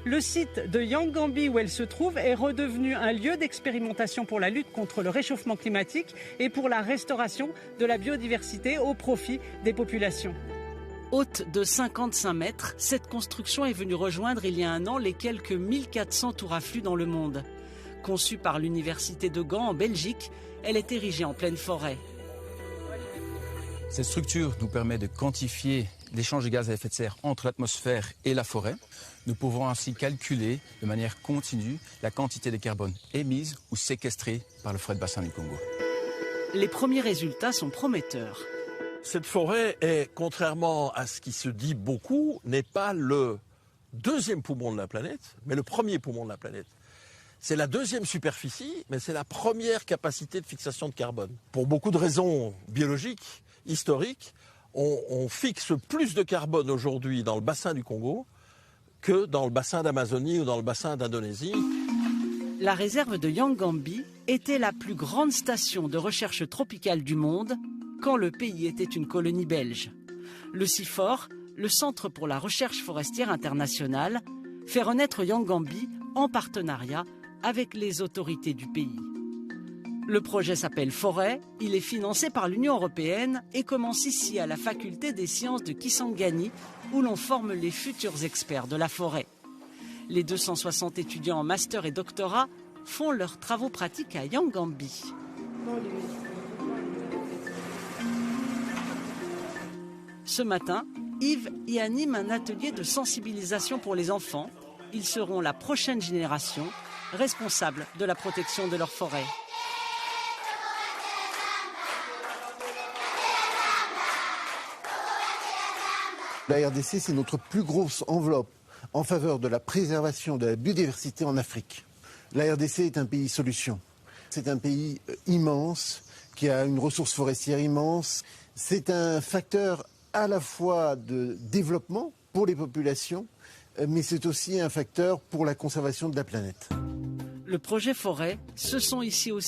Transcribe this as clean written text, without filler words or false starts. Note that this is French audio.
Le site de Yangambi où elle se trouve est redevenu un lieu d'expérimentation pour la lutte contre le réchauffement climatique et pour la restauration de la biodiversité au profit des populations. Haute de 55 mètres, cette construction est venue rejoindre il y a un an les quelques 1400 tours à flux dans le monde. Conçue par l'université de Gand en Belgique, elle est érigée en pleine forêt. Cette structure nous permet de quantifier l'échange de gaz à effet de serre entre l'atmosphère et la forêt. Nous pouvons ainsi calculer de manière continue la quantité de carbone émise ou séquestrée par le forêt de bassin du Congo. Les premiers résultats sont prometteurs. Cette forêt est, contrairement à ce qui se dit beaucoup, n'est pas le deuxième poumon de la planète, mais le premier poumon de la planète. C'est la deuxième superficie, mais c'est la première capacité de fixation de carbone. Pour beaucoup de raisons biologiques, historiques, on fixe plus de carbone aujourd'hui dans le bassin du Congo que dans le bassin d'Amazonie ou dans le bassin d'Indonésie. La réserve de Yangambi était la plus grande station de recherche tropicale du monde quand le pays était une colonie belge. Le CIFOR, le Centre pour la recherche forestière internationale, fait renaître Yangambi en partenariat avec les autorités du pays. Le projet s'appelle Forêt, il est financé par l'Union européenne et commence ici à la faculté des sciences de Kisangani où l'on forme les futurs experts de la forêt. Les 260 étudiants en master et doctorat font leurs travaux pratiques à Yangambi. Ce matin, Yves y anime un atelier de sensibilisation pour les enfants. Ils seront la prochaine génération responsable de la protection de leur forêt. La RDC, c'est notre plus grosse enveloppe en faveur de la préservation de la biodiversité en Afrique. La RDC est un pays solution. C'est un pays immense, qui a une ressource forestière immense. C'est un facteur à la fois de développement pour les populations, mais c'est aussi un facteur pour la conservation de la planète. Le projet Forêt, ce sont ici aussi